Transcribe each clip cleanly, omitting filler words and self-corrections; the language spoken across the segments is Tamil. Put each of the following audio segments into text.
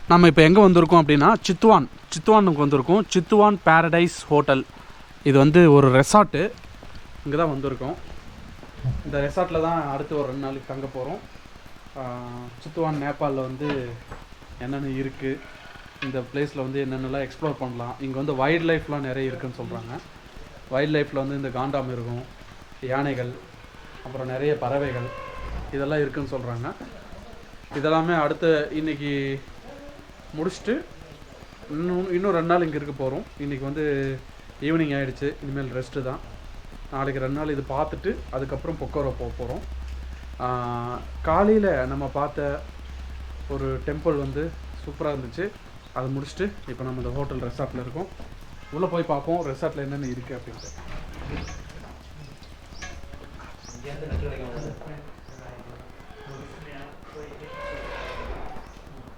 நம்ம இப்போ எங்கே வந்திருக்கோம் அப்படின்னா சித்வானுக்கு வந்திருக்கோம். சித்வான் பேரடைஸ் ஹோட்டல். இது வந்து ஒரு ரெசார்ட்டு. இங்கே தான் வந்திருக்கோம். இந்த ரெசார்ட்டில் தான் அடுத்து ஒரு 2 நாளைக்கு தங்க போகிறோம். சித்வான் நேபாளில் வந்து என்னென்ன இருக்குது, இந்த பிளேஸில் வந்து என்னென்னலாம் எக்ஸ்ப்ளோர் பண்ணலாம். இங்கே வந்து வைல்ட் லைஃப்லாம் நிறைய இருக்குதுன்னு சொல்கிறாங்க. வைல்ட் லைஃப்பில் வந்து இந்த காண்டாமிருகம், யானைகள், அப்புறம் நிறைய பறவைகள் இதெல்லாம் இருக்குதுன்னு சொல்கிறாங்க. இதெல்லாமே அடுத்து இன்றைக்கி முடிச்சுட்டு இன்னும் 2 நாள் இங்கே இருக்க போகிறோம். இன்றைக்கி வந்து ஈவினிங் ஆகிடுச்சு. இனிமேல் ரெஸ்ட்டு தான். நாளைக்கு 2 நாள் இது பார்த்துட்டு அதுக்கப்புறம் பொக்கோரோ போக போகிறோம். காலையில் நம்ம பார்த்த ஒரு டெம்பிள் வந்து சூப்பராக இருந்துச்சு. அதை முடிச்சுட்டு இப்போ நம்ம இந்த ஹோட்டல் ரெசார்ட்டில் இருக்கோம். உள்ளே போய் பார்ப்போம் ரெசார்ட்டில் என்னென்ன இருக்குது அப்படின்ட்டு.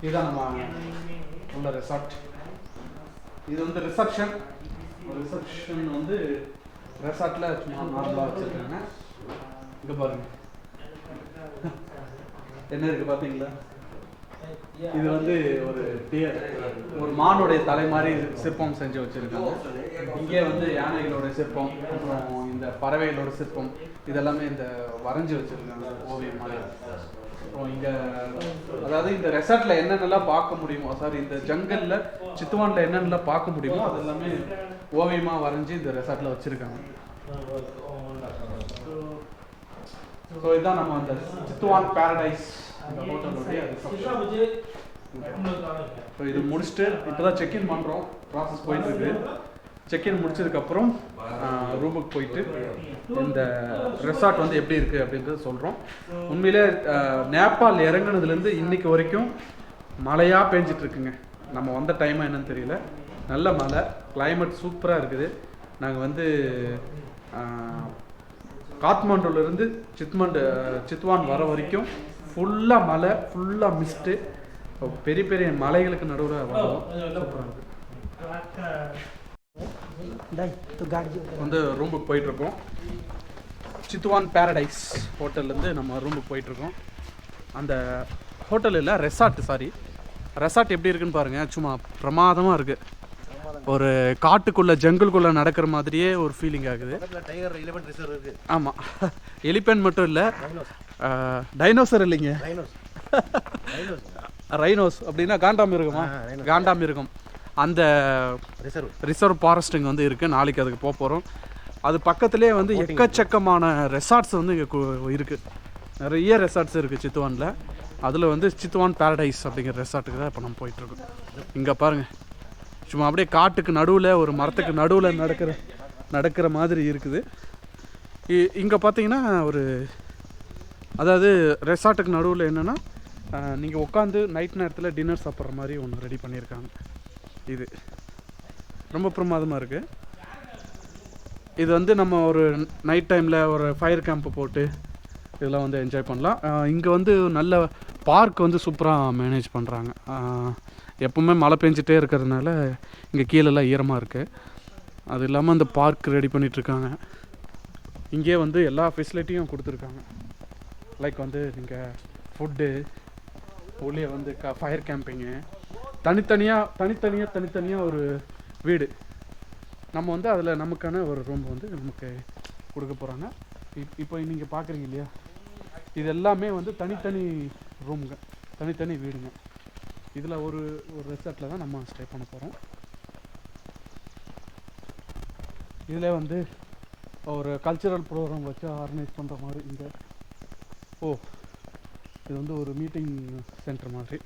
இதுதான் நம்ம உள்ள ரெசார்ட். இது வந்து ரிசப்ஷன் வந்து ரெசார்ட்டில் சும்மா நார்மலாக வச்சுருக்காங்க. இங்கே பாருங்கள் என்ன இருக்குது பார்த்தீங்களா? இது வந்து ஒரு மானுடைய தலை மாதிரி சிற்பம் செஞ்சு வச்சுருக்காங்க. இங்கே வந்து யானைகளோட சிற்பம், அப்புறம் இந்த பறவைகளோட சிற்பம் இதெல்லாமே இந்த வரைஞ்சி வச்சுருக்காங்க ஓவியம் மாதிரி. அப்புறம் இங்கே அதாவது இந்த ரெசார்ட்டில் என்னென்னலாம் பார்க்க முடியுமோ, சாரி இந்த ஜங்கலில் சித்வானில் என்னென்னலாம் பார்க்க முடியுமோ அது எல்லாமே ஓவியமாக வரைஞ்சி இந்த ரெசார்ட்டில் வச்சுருக்காங்க. ஸோ இதுதான் நம்ம அந்த சித்வான் பேரடைஸ் இந்த ஹோட்டலுடைய ரிசப்ஷன். ஸோ இது முடிச்சுட்டு இப்போ தான் செக்இன் பண்ணுறோம். ப்ராசஸ் போயிட்டுருக்கு. செக்இன் முடிச்சதுக்கப்புறம் ரூமுக்கு போயிட்டு இந்த ரெசார்ட் வந்து எப்படி இருக்குது அப்படின்றது சொல்கிறோம். உண்மையிலே நேபாள் இறங்குனதுலேருந்து இன்றைக்கி வரைக்கும் மழையாக பேஞ்சிட்ருக்குங்க. நம்ம வந்த டைமாக என்னன்னு தெரியல. நல்ல மழை, கிளைமேட் சூப்பராக இருக்குது. நாங்கள் வந்து காத்மாண்டுலேருந்து சித்வான் வர வரைக்கும் ஃபுல்லாக மழை, ஃபுல்லாக மிஸ்ட்டு, பெரிய பெரிய மலைகளுக்கு நடுவில் வரோம். வந்து ரூமுக்கு போயிட்டுருக்கோம். சித்வான் பேரடைஸ் ஹோட்டல்லேருந்து நம்ம ரூமுக்கு போயிட்டுருக்கோம். அந்த ஹோட்டல் இல்லை, ரெசார்ட் எப்படி இருக்குன்னு பாருங்கள். சும்மா பிரமாதமாக இருக்குது. ஒரு காட்டுக்குள்ளே ஜங்கிள்குள்ளே நடக்கிற மாதிரியே ஒரு ஃபீலிங் ஆகுது. ஆமாம், எலிபென்ட் மட்டும் இல்லை, டைனோசர் இல்லைங்க, ரைனோஸ் அப்படின்னா காண்டாமிருகம். அந்த ரிசர்வ் ஃபாரஸ்ட்டுங்க வந்து இருக்குது. நாளைக்கு அதுக்கு போக போகிறோம். அது பக்கத்துலேயே வந்து எக்கச்சக்கமான ரெசார்ட்ஸ் வந்து இங்கே இருக்குது. நிறைய ரெசார்ட்ஸ் இருக்குது சித்வானில். அதில் வந்து சித்வான் பேரடைஸ் அப்படிங்கிற ரெசார்ட்டுக்கு தான் இப்போ நம்ம போயிட்டுருக்கோம். இங்கே பாருங்கள், சும்மா அப்படியே காட்டுக்கு நடுவில், ஒரு மரத்துக்கு நடுவில் நடக்கிற மாதிரி இருக்குது. இங்கே பார்த்தீங்கன்னா அதாவது ரெசார்ட்டுக்கு நடுவில் என்னென்னா நீங்கள் உட்காந்து நைட் நேரத்தில் டின்னர் சாப்பிட்ற மாதிரி ஒன்று ரெடி பண்ணியிருக்காங்க. இது ரொம்ப பிரமாதமாக இருக்குது. இது வந்து நம்ம ஒரு நைட் டைமில் ஒரு ஃபயர் கேம்ப்பு போட்டு இதெல்லாம் வந்து என்ஜாய் பண்ணலாம். இங்கே வந்து நல்ல பார்க் வந்து சூப்பராக மேனேஜ் பண்ணுறாங்க. எப்போவுமே மழை பெஞ்சிட்டே இருக்கிறதுனால இங்கே கீழெல்லாம் ஈரமாக இருக்குது. அது இல்லாமல் இந்த பார்க் ரெடி பண்ணிகிட்ருக்காங்க. இங்கே வந்து எல்லா ஃபெசிலிட்டியும் கொடுத்துருக்காங்க. லைக் வந்து நீங்கள் ஃபுட்டு, உள்ளே வந்து ஃபயர் கேம்பிங்கு, தனித்தனியாக ஒரு வீடு. நம்ம வந்து அதில் நமக்கான ஒரு ரூம் வந்து நமக்கு கொடுக்க போகிறாங்க. இப்போ நீங்கள் பார்க்குறீங்க இல்லையா, இது எல்லாமே வந்து தனித்தனி ரூமுங்க, தனித்தனி வீடுங்க. இதில் ஒரு ரெசார்ட்டில் தான் நம்ம ஸ்டே பண்ண போகிறோம். இதில் வந்து ஒரு கல்ச்சுரல் ப்ரோக்ராம் வச்சு ஆர்கனைஸ் பண்ணுற மாதிரி இங்கே இது வந்து ஒரு மீட்டிங் சென்டர் மாதிரி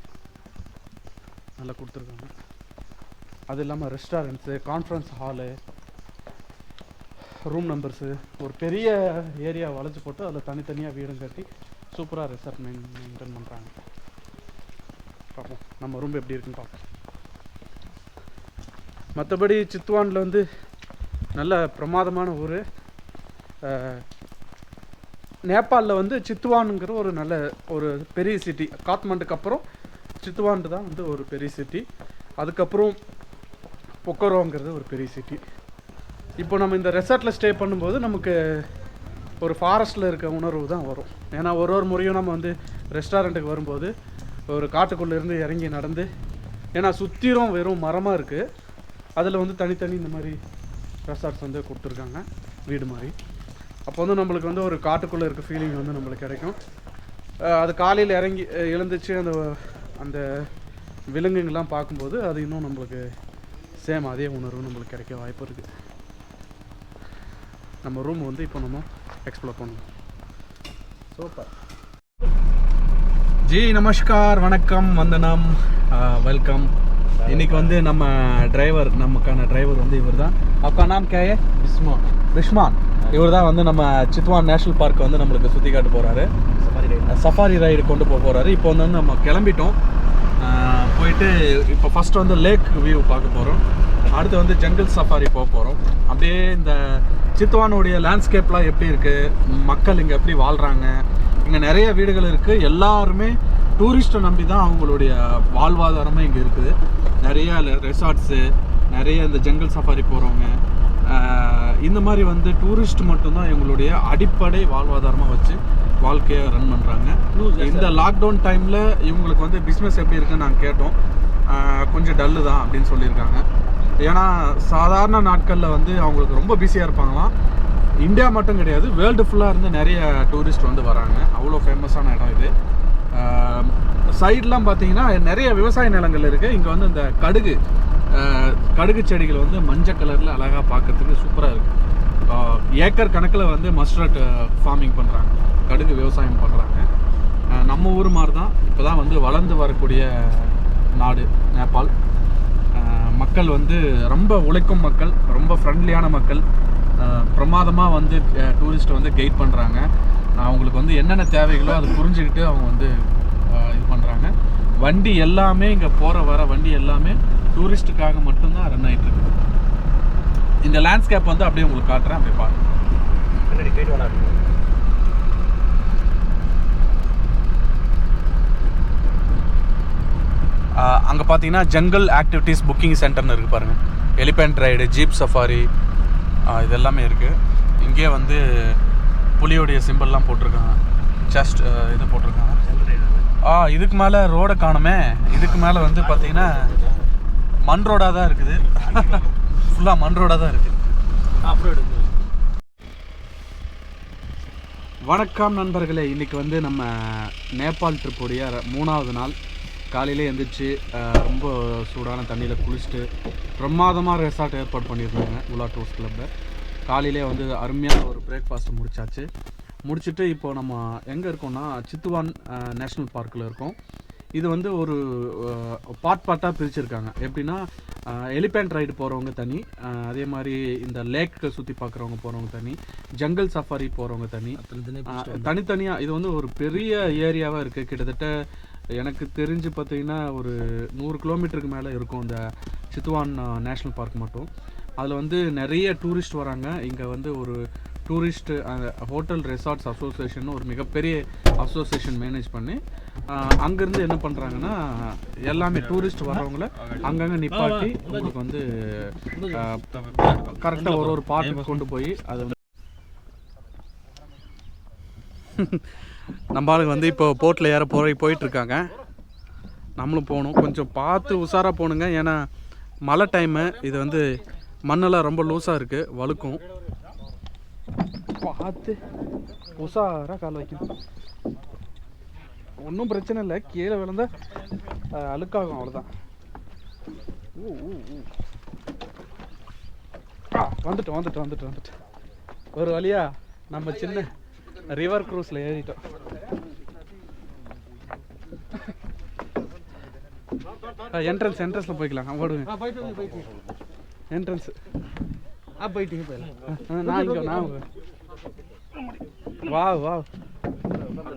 நல்லா கொடுத்துருக்காங்க. அது இல்லாமல் restaurants, conference hall, room numbers, ஒரு பெரிய ஏரியா வளைச்சி போட்டு அதில் தனித்தனியாக வீடும் கட்டி சூப்பராக ரெசார்ட் மெயின்டைன் பண்ணுறாங்க. பார்ப்போம் நம்ம ரூம் எப்படி இருக்குன்னு பார்ப்போம். மற்றபடி சித்வானில் வந்து நல்ல பிரமாதமான ஊர். நேபாளில் வந்து சித்வானுங்கிற ஒரு பெரிய சிட்டி. காத்மாண்டுக்கு அப்புறம் சித்வான் தான் வந்து ஒரு பெரிய சிட்டி. அதுக்கப்புறம் பொக்கோரோங்கிறது ஒரு பெரிய சிட்டி. இப்போ நம்ம இந்த ரெசார்ட்டில் ஸ்டே பண்ணும்போது நமக்கு ஒரு ஃபாரஸ்ட்டில் இருக்க உணர்வு தான் வரும். ஏன்னா ஒரு முறையும் நம்ம வந்து ரெஸ்டாரண்ட்டுக்கு வரும்போது ஒரு காட்டுக்குள்ளேருந்து இறங்கி நடந்து ஏன்னா சுற்றிலும் வெறும் மரமாக இருக்குது. அதில் வந்து தனித்தனி இந்த மாதிரி ரெசார்ட்ஸ் வந்து கொடுத்துருக்காங்க, வீடு மாதிரி. அப்போ வந்து நம்மளுக்கு வந்து ஒரு காட்டுக்குள்ளே இருக்க ஃபீலிங் வந்து நம்மளுக்கு கிடைக்கும். அது காலையில் இறங்கி எழுந்துச்சு அந்த அந்த விலங்குங்கள்லாம் பார்க்கும்போது அது இன்னும் நம்மளுக்கு சேம் அதே உணர்வு நம்மளுக்கு கிடைக்க வாய்ப்பு இருக்குது. நம்ம ரூம் வந்து இப்போ நம்ம எக்ஸ்ப்ளோர் பண்ணுவோம். சூப்பர். जी नमस्कार वणक्कम वंदनम वेलकम. इनकी வந்து நம்ம டிரைவர் நமக்கான டிரைவர் வந்து இவர்தான். आपका नाम क्या है? விஷ்மான். இவர்தான் வந்து நம்ம சித்வான் நேஷனல் பார்க் வந்து நம்மளுக்கு சுற்றி காட்ட போகிறாரு. சஃபாரி ரைடு கொண்டு போக போகிறாரு. இப்போ வந்து நம்ம கிளம்பிட்டோம். போயிட்டு இப்போ ஃபஸ்ட்டு வந்து லேக் வியூ பார்க்க போகிறோம். அடுத்து வந்து ஜங்கிள் சஃபாரி போக போகிறோம். அப்படியே இந்த சித்வானுடைய லேண்ட்ஸ்கேப்லாம் எப்படி இருக்குது, மக்கள் இங்கே எப்படி வாழ்கிறாங்க, இங்கே நிறைய வீடுகள் இருக்குது. எல்லாருமே டூரிஸ்ட்டை நம்பி தான் அவங்களுடைய வாழ்வாதாரமே இங்கே இருக்குது. நிறைய ரெசார்ட்ஸு, நிறைய இந்த ஜங்கிள் சஃபாரி போகிறவங்க, இந்த மாதிரி வந்து டூரிஸ்ட் மட்டும்தான் இவங்களுடைய அடிப்படை வாழ்வாதாரமாக வச்சு வாழ்க்கையை ரன் பண்ணுறாங்க. இந்த லாக்டவுன் டைமில் இவங்களுக்கு வந்து பிஸ்னஸ் எப்படி இருக்குன்னு நாங்கள் கேட்டோம். கொஞ்சம் டல்லு தான் அப்படின்னு சொல்லியிருக்காங்க. ஏன்னா சாதாரண நாட்களில் வந்து அவங்களுக்கு ரொம்ப பிஸியாக இருப்பாங்களாம். இந்தியா மட்டும் கிடையாது, வேர்ல்டு ஃபுல்லாக இருந்து நிறைய டூரிஸ்ட் வந்து வராங்க. அவ்வளோ ஃபேமஸான இடம் இது. சைட்லாம் பார்த்தீங்கன்னா நிறைய விவசாய நிலங்கள் இருக்குது. இங்கே வந்து இந்த கடுகு செடிகள் வந்து மஞ்சள் கலரில் அழகாக பார்க்குறதுக்கு சூப்பராக இருக்குது. ஏக்கர் கணக்கில் வந்து மஸ்டர்ட் ஃபார்மிங் பண்ணுறாங்க, கடுகு விவசாயம் பண்ணுறாங்க. நம்ம ஊர் மாதிரி தான் இப்போ தான் வந்து வளர்ந்து வரக்கூடிய நாடு நேபாள். மக்கள் வந்து ரொம்ப உழைக்கும் மக்கள், ரொம்ப ஃப்ரெண்ட்லியான மக்கள். பிரமாதமாக வந்து டூரிஸ்ட்டை வந்து கைட் பண்ணுறாங்க. அவங்களுக்கு வந்து என்னென்ன தேவைகளோ அதை புரிஞ்சுக்கிட்டு அவங்க வந்து இது பண்ணுறாங்க. வண்டி எல்லாமே இங்கே போகிற வர வண்டி எல்லாமே டூரிஸ்ட்டுக்காக மட்டும்தான் ரன் ஆகிட்டு இருக்குது. இந்த லேண்ட்ஸ்கேப் வந்து அப்படியே உங்களுக்கு காட்டுறேன், அப்படியே பாருங்கள். அங்கே பார்த்தீங்கன்னா ஜங்கல் ஆக்டிவிட்டீஸ் புக்கிங் சென்டர்னு இருக்குது பாருங்கள். எலிஃபென்ட் ரைடு, ஜீப் சஃபாரி, இது எல்லாமே இருக்குது. இங்கே வந்து புலியோடைய சிம்பிள்லாம் போட்டிருக்காங்க, ஜஸ்ட் இது போட்டிருக்காங்க. இதுக்கு மேலே ரோடை காணுமே. இதுக்கு மேலே வந்து பார்த்தீங்கன்னா மண் ரோடாக தான் இருக்குது. ஃபுல்லாக மண் ரோடாக தான் இருக்குது. வணக்கம் நண்பர்களே. இன்றைக்கி வந்து நம்ம நேபாள் ட்ரிப்புடைய 3வது நாள். காலையிலே எழுந்திரிச்சு ரொம்ப சூடான தண்ணியில் குளிச்சுட்டு பிரமாதமாக ரெசார்ட் ஏற்பாடு பண்ணியிருந்தாங்க உலா டூர்ஸ் கிளப்பில். காலையிலே வந்து அருமையான ஒரு பிரேக்ஃபாஸ்ட்டு முடிச்சுட்டு இப்போது நம்ம எங்கே இருக்கோம்னா சித்வான் நேஷ்னல் பார்க்கில் இருக்கோம். இது வந்து ஒரு பார்ட்டாக பிரிச்சுருக்காங்க. எப்படின்னா எலிஃபென்ட் ரைடு போகிறவங்க தனி, அதே மாதிரி இந்த லேக்கை சுற்றி பார்க்குறவங்க போகிறவங்க தனி, ஜங்கல் சஃபாரி போகிறவங்க தனி, தனித்தனியாக. இது வந்து ஒரு பெரிய ஏரியாவாக இருக்குது. கிட்டத்தட்ட எனக்கு தெரிஞ்சு பார்த்தீங்கன்னா ஒரு 100 கிலோமீட்டருக்கு மேலே இருக்கும் இந்த சித்வான் நேஷ்னல் பார்க் மட்டும். அதில் வந்து நிறைய டூரிஸ்ட் வராங்க. இங்கே வந்து ஒரு டூரிஸ்ட் ஹோட்டல் ரெசார்ட்ஸ் அசோசியேஷன் ஒரு மிகப்பெரிய அசோசியேஷன் மேனேஜ் பண்ணி அங்கேருந்து என்ன பண்ணுறாங்கன்னா எல்லாமே டூரிஸ்ட் வர்றவங்கள அங்கங்கே நிப்பாட்டி உங்களுக்கு வந்து கரெக்டாக ஒரு பார்ட்டுக்கு கொண்டு போய் அது வந்து நம்ம ஆளுங்க வந்து இப்போ போட்டில் ஏற போயிட்டுருக்காங்க. நம்மளும் போகணும். கொஞ்சம் பார்த்து உஷாராக போகணுங்க. ஏன்னா மழை டைமு, இது வந்து மண்ணெல்லாம் ரொம்ப லூஸாக இருக்குது, வழுக்கும். பார்த்து உஷாராக கால் வைக்கணும். ஒன்றும் பிரச்சனை இல்லை, கீழே விழுந்தா அழுக்காகும், அவ்வளோதான். வந்துட்டு ஒரு வழியா நம்ம சின்ன ரிவர் க்ரூஸில் ஏறிட்டோம். என்ட்ரன்ஸில் போய்க்கலாம். ஓடுங்க एंट्रेंस आप बैठिए पहले। ना वाह वाह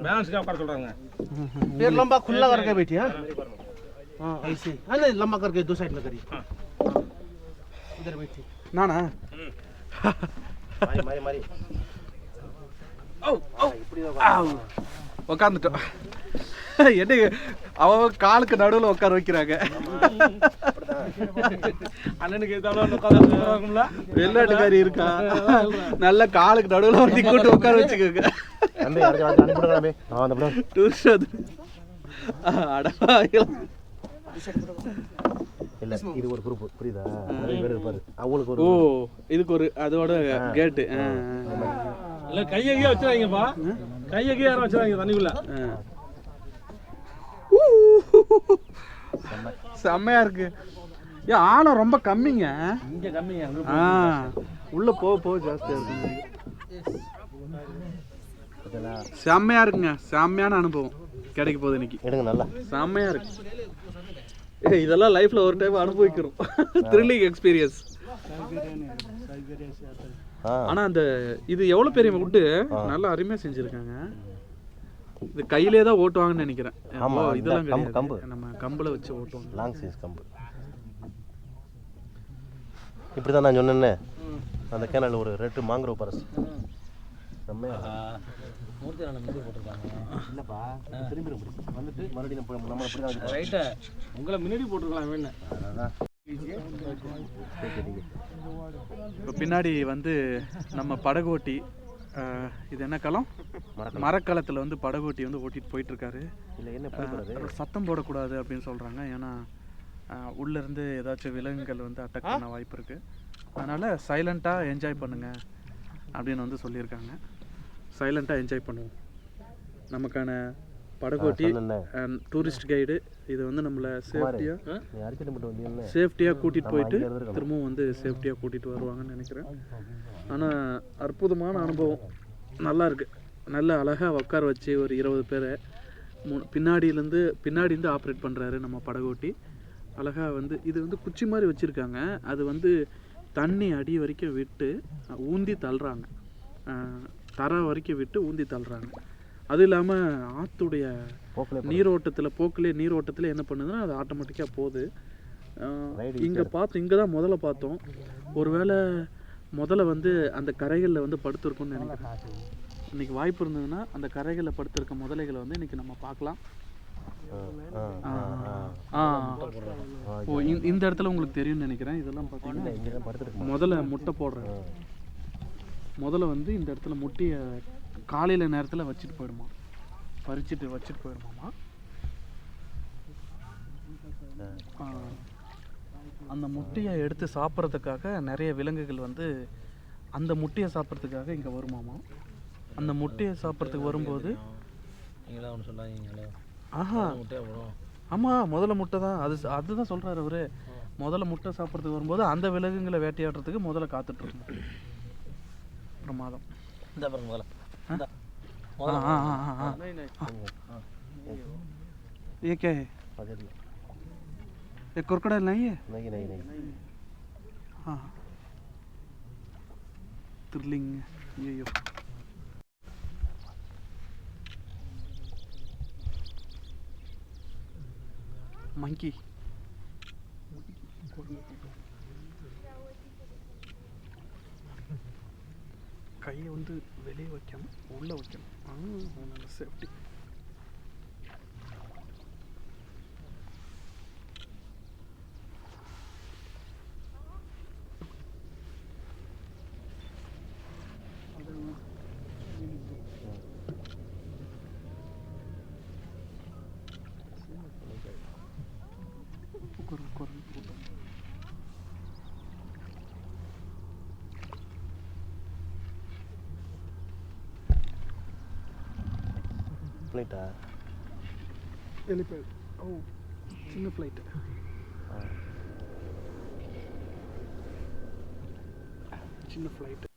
बैलेंस क्या कर चल रहा है। पैर लंबा खुला करके बैठिए। हां ऐसे हां नहीं लंबा करके दो साइड में करिए। इधर बैठिए ना ना मारी ओ உட்காந்துட்டோம். என்ன அவ காலுக்கு நடுவில் உட்கார வைக்கிறாங்க. அண்ணனுக்கு வெள்ளாட்டுக்காரி இருக்கா, நல்ல காலுக்கு நடுவில் வண்டி கூட்டு உட்கார வச்சுக்கோங்க. இல்லை இது ஒரு குரூப் புரியுதா நிறைய பேர் இருப்பாரு அவங்களுக்கு ஒரு இதுக்கு ஒரு அதோட கேட்டு இல்லை கையகையாக வச்சுருவாங்கப்பா கையகையாக யாரும் வச்சுருவாங்க தண்ணிக்குள்ள செம்மையா இருக்கு ஏன் ஆழம் ரொம்ப கம்மிங்க இங்கே கம்மிங்க உள்ள போக ஜாஸ்தியா இருக்கு செம்மையா இருக்குங்க செம்மையான அனுபவம் கிடைக்க போகுது இன்னைக்கு எடுங்க நல்லா செம்மையா இருக்கு இதெல்லாம் லைஃப்ல ஒரு டைம் அனுபவிக்கிறோம் த்ரில்லிங் எக்ஸ்பீரியன்ஸ் ஆனா அந்த இது எவ்வளவு பெரிய வுட்டு நல்லா அருமையா செஞ்சிருக்காங்க இது கையிலே தான் ஓட்டுவாங்கன்னு நினைக்கிறேன் இதெல்லாம் கிடையாது நம்ம கம்புல வச்சு ஓட்டுவாங்க லாங் சைஸ் கம்பு இப்படிதான் நான் சொன்னேன்னே அந்த கேனல் ஒரு ரெட்டு மாங்குரோவ் ஃபாரஸ்ட் செம்மையா மூர்த்தி நான் முடி போட்டிருக்காங்க இல்லைப்பா திரும்பி வந்துட்டு மறுபடியும் நம்ம அப்படி ரைட்டை உங்களை முன்னாடி போட்டிருக்கலாம் வேணு இப்போ பின்னாடி வந்து நம்ம படகோட்டி இது என்ன களம் மரக்காலத்தில் வந்து படகோட்டி வந்து ஓட்டிட்டு போயிட்டு இருக்காரு இல்லை என்ன சத்தம் போடக்கூடாது அப்படின்னு சொல்கிறாங்க ஏன்னா உள்ளேருந்து ஏதாச்சும் விலங்குகள் வந்து அட்டாக் பண்ண வாய்ப்பு இருக்குது அதனால் சைலண்ட்டாக என்ஜாய் பண்ணுங்க அப்படின்னு வந்து சொல்லியிருக்காங்க சைலண்ட்டாக என்ஜாய் பண்ணுவோம் நமக்கான படகோட்டி டூரிஸ்ட் கைடு இது வந்து நம்மளை சேஃப்டியாக கூட்டிகிட்டு போயிட்டு திரும்பவும் வந்து சேஃப்டியாக கூட்டிகிட்டு வருவாங்கன்னு நினைக்கிறேன் ஆனால் அற்புதமான அனுபவம் நல்லா இருக்குது நல்ல அழகாக உட்கார வச்சு ஒரு 20 பேரை பின்னாடியிருந்து ஆப்ரேட் பண்ணுறாரு நம்ம படகோட்டி அழகாக வந்து இது வந்து குச்சி மாதிரி வச்சுருக்காங்க அது வந்து தண்ணி அடி வரைக்கும் விட்டு ஊந்தி தள்ளுறாங்க தர வரைக்கும் விட்டு ஊந்தி தள்ளுறாங்க அது இல்லாமல் ஆற்றுடைய நீரோட்டத்தில் என்ன பண்ணுதுன்னா அது ஆட்டோமேட்டிக்காக போகுது இங்கே தான் முதல்ல பார்த்தோம் ஒருவேளை முதல்ல வந்து அந்த கரைகளில் வந்து படுத்துருக்கும்னு நினைக்கிறேன் இன்றைக்கி வாய்ப்பு இருந்ததுன்னா அந்த கரைகளில் படுத்திருக்க முதலைகளை வந்து இன்றைக்கி நம்ம பார்க்கலாம் இந்த இடத்துல உங்களுக்கு தெரியும்னு நினைக்கிறேன் இதெல்லாம் பார்த்தீங்கன்னா முதல்ல முட்டை போடுறேன் முதல்ல வந்து இந்த இடத்துல முட்டையை காலையில் நேரத்தில் வச்சுட்டு போயிடுமா வச்சுட்டு போயிடுமாமா அந்த முட்டையை எடுத்து சாப்பிட்றதுக்காக நிறைய விலங்குகள் வந்து அந்த முட்டையை சாப்பிட்றதுக்காக இங்கே வருமாமா அந்த முட்டையை சாப்பிட்றதுக்கு வரும்போது ஆமாம் முதல்ல முட்டை தான் அதுதான் சொல்கிறாரு அவரு முதல்ல முட்டை சாப்பிட்றதுக்கு வரும்போது அந்த விலங்குகளை வேட்டையாடுறதுக்கு முதல்ல காத்துட்ருக்கோம் பிரமாதம் இந்த பாருங்க முதல்ல ये क्या है ये क्रोकोडाइल नहीं है नहीं हाँ थ्रिलिंग ये मंकी கையை வந்து வெளியே வைக்கணும் உள்ளே வைக்கணும் நல்ல சேஃப்டி ஃப்ளைட்டா ஹெலிபேட் சின்ன ஃப்ளைட்டு சின்ன ஃப்ளைட்டு